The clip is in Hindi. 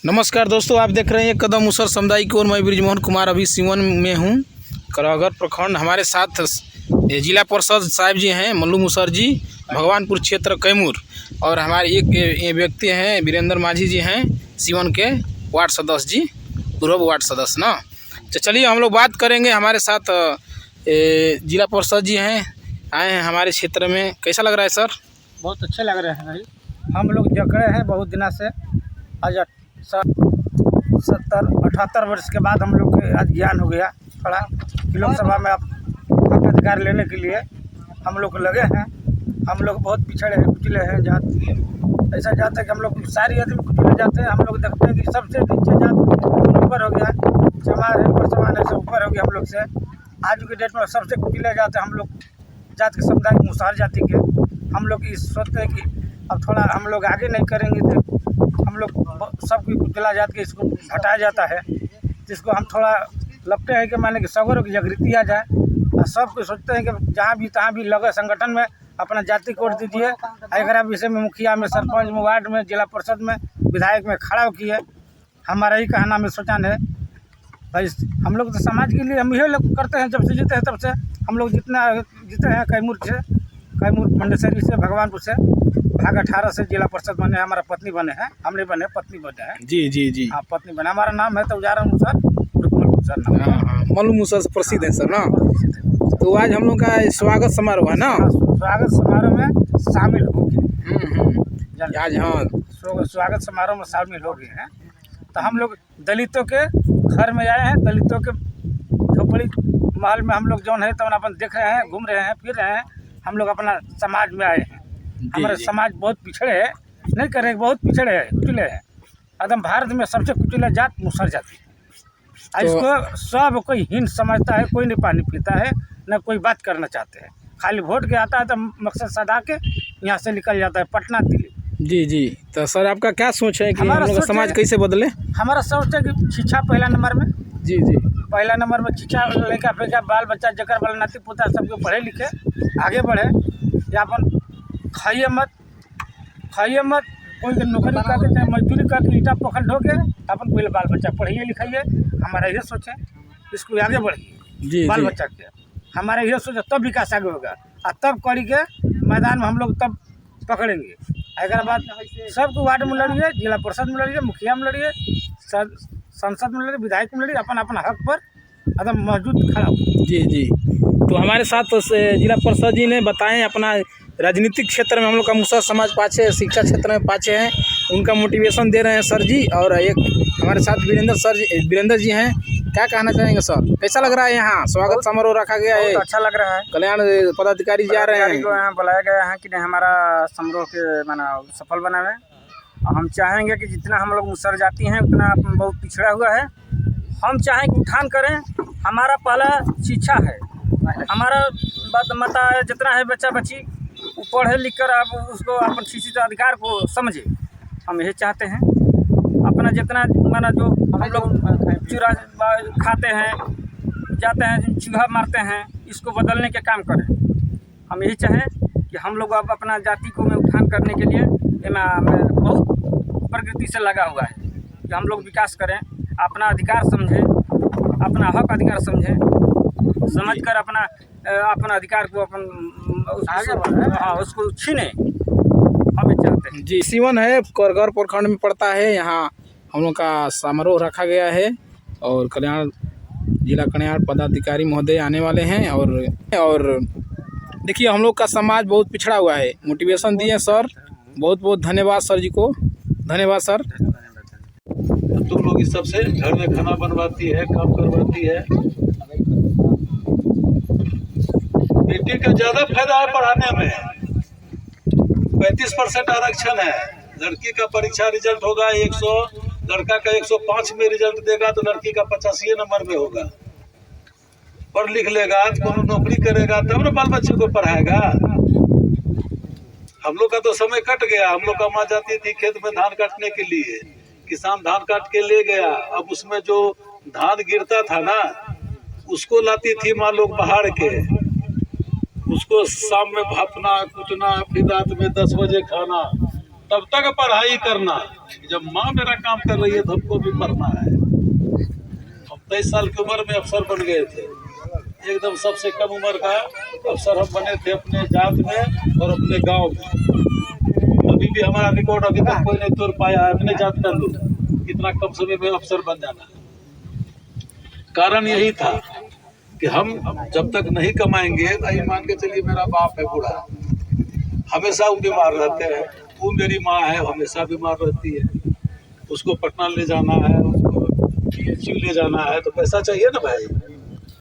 नमस्कार दोस्तों, आप देख रहे हैं कदम मुसर सामुदायिक और मैं ब्रिजमोहन कुमार अभी सीवन में हूं। करागढ़ प्रखंड हमारे साथ जिला परिषद साहब जी हैं, मल्लू मुसर जी, भगवानपुर क्षेत्र कैमूर, और हमारे एक व्यक्ति हैं वीरेंद्र माझी जी हैं, सीवन के वार्ड सदस्य जी, पूर्व वार्ड सदस्य ना। तो चलिए हम लोग बात करेंगे। हमारे साथ जिला परिषद जी हैं, आए हैं हमारे क्षेत्र में। कैसा लग रहा है सर? बहुत अच्छे लग रहे हैं भाई। हम लोग जगह हैं बहुत दिनों से। आज 70-78 वर्ष के बाद हम लोग के आज ज्ञान हो गया थोड़ा कि लोकसभा में अब हक अधिकार लेने के लिए हम लोग लगे हैं। हम लोग बहुत पिछड़े हैं, कुचले हैं जात। ऐसा जात है कि हम लोग सारी आदमी कुचले जाते हैं। हम लोग देखते हैं कि सबसे नीचे जात ऊपर हो गया, चमार है, परसमान है, सब ऊपर हो गया हम लोग से। आज के डेट में सबसे कुचले जाते हैं हम लोग जात के समुदाय मुसहर जाति के। हम लोग इस सोचते हैं कि अब थोड़ा हम लोग आगे नहीं करेंगे तो हम लोग सबकी कुचला जात के इसको हटाया जाता है, जिसको हम थोड़ा लगते हैं कि माने कि सगरों की जागृति आ जाए। और सबको सोचते हैं कि जहाँ भी तहाँ भी लगे संगठन में अपना जाति कोड दीजिए। अगर आप विषय में मुखिया में, सरपंच में, वार्ड में, जिला परिषद में, विधायक में खड़ा किए। हमारा ही कहना में सोचान है भाई। हम लोग तो समाज के लिए हम यही लोग करते हैं। जब से जीते हैं तब से हम लोग जीते हैं कैमूर से, कैमूर मंडेसरी से, भगवानपुर से। भाग 18 से जिला परिषद बने, हमारा पत्नी बने हैं, हम नहीं बने, पत्नी बने हैं। जी जी जी, हाँ पत्नी बने। हमारा नाम है तो उजारा मुसर, मल्लू मुसर नाम है। हाँ, मल्लू मुसर प्रसिद्ध है सर ना। तो आज हम लोग का स्वागत समारोह है ना। स्वागत समारोह में शामिल हो गए आज। हाँ, स्वागत समारोह में शामिल हो गए हैं। तो हम लोग दलितों के घर में आए हैं। दलितों के झोपड़ी महल में हम लोग जो है तो अपन देख रहे हैं, घूम रहे हैं, फिर रहे हैं। हम लोग अपना समाज में आए हैं। हमारे समाज बहुत पिछड़े है, नहीं करें, बहुत पिछड़े है, कुचले हैं एकदम। भारत में सबसे कुचले जात मुसहर जाति है। इसको सब कोई हीन समझता है, कोई नहीं पानी पीता है, न कोई बात करना चाहते हैं। खाली वोट के आता है तो मकसद सदा के यहाँ से निकल जाता है पटना दिल्ली। जी जी। तो सर आपका क्या सोच है कि हम लोग का समाज कैसे बदले? हमारा सोच है कि शिक्षा पहला नंबर में। जी जी, पहला नंबर में शिक्षा, लड़का फेंका बाल बच्चा जकर वाला नाती पोता सबके पढ़े लिखे आगे बढ़े। या अपन खाइए मत कोई नौकरी करके चाहे मजदूरी करके ईटा पोखर ढो के अपन पहले बाल बच्चा पढ़िए लिखाइए। हमारा ये सोच है, इसको आगे बढ़िए बाल बच्चा के। हमारा ये सोच है, तब विकास आगे होगा। और तब करी के मैदान में हम लोग तब पकड़ेंगे। अगर बात सबको वार्ड में लड़िए, जिला परिषद में लड़िए, मुखिया में लड़िए, संसद में लड़िए, विधायक में लड़िए, अपना हक पर एकदम मौजूद खड़ा हो। जी जी। तो हमारे साथ जिला परिषद जी ने बताएं अपना राजनीतिक क्षेत्र में हम लोग का मुसहर समाज पाछे, शिक्षा क्षेत्र में पाछे हैं, उनका मोटिवेशन दे रहे हैं सर जी। और एक हमारे साथ वीरेंद्र जी हैं। क्या कहना चाहेंगे सर? कैसा लग रहा है? यहाँ स्वागत समारोह रखा गया है, अच्छा लग रहा है। कल्याण पदाधिकारी जा रहे हैं, यहाँ बुलाया गया है कि नहीं हमारा समारोह के माना सफल बनावे। और हम चाहेंगे कि जितना हम लोग मुसहर जाति हैं उतना बहुत पिछड़ा हुआ है। हम चाहें कि उठान करें। हमारा पहला शिक्षा है, हमारा मता जितना है बच्चा बच्ची वो पढ़े लिख कर आप उसको अपन शिक्षित अधिकार को समझे। हम यही चाहते हैं। अपना जितना माना जो हम लोग चूरा खाते हैं, जाते हैं, चूहा मारते हैं, इसको बदलने के काम करें। हम यही चाहें कि हम लोग अब अपना जाति को में उत्थान करने के लिए बहुत प्रकृति से लगा हुआ है कि हम लोग विकास करें, अपना अधिकार समझें, अपना हक अधिकार समझें, समझकर अपना अधिकार को उसको छीने हम चाहते हैं। जी। सीवन है, करागढ़ प्रखंड में पड़ता है। यहाँ हम लोग का समारोह रखा गया है और जिला कल्याण पदाधिकारी महोदय आने वाले हैं। और देखिए हम लोग का समाज बहुत पिछड़ा हुआ है। मोटिवेशन दिए सर, बहुत बहुत धन्यवाद सर जी को। धन्यवाद सर। तुम लोग इस सबसे घर में खाना बनवाती है, काम करवाती है। बेटी का ज्यादा फायदा है पढ़ाने में। 35% आरक्षण है। लड़की का परीक्षा रिजल्ट होगा 100, लड़का का 105 में रिजल्ट देगा तो लड़की का 85 नंबर में होगा। पढ़ लिख लेगा तो कोनो नौकरी करेगा तब ना बाल बच्चे को पढ़ाएगा। हम लोग का तो समय कट गया। हम लोग का माँ जाती थी खेत में धान काटने के लिए, किसान धान काट के ले गया। अब उसमें जो धान गिरता था ना, उसको लाती थी माँ लोग बहार के, उसको शाम में भापना कूटना, फिर रात में 10 बजे खाना। तब तक पढ़ाई करना। जब माँ मेरा काम कर रही है तो हमको भी पढ़ना है। हम 23 साल की उम्र में अफसर बन गए थे, एकदम सबसे कम उम्र का अफसर हम बने थे अपने जात में और अपने गांव में। अभी भी हमारा रिकॉर्ड अभी तक कोई नहीं तोड़ पाया है अपने जात का लोग, इतना कम समय में अफसर बन जाना। कारण यही था कि हम जब तक नहीं कमाएंगे, नहीं मान के चलिए मेरा बाप है बूढ़ा, हमेशा वो बीमार रहते हैं, वो मेरी माँ है हमेशा बीमार रहती है, उसको पटना ले जाना है, उसको PHU ले जाना है, तो पैसा चाहिए ना भाई।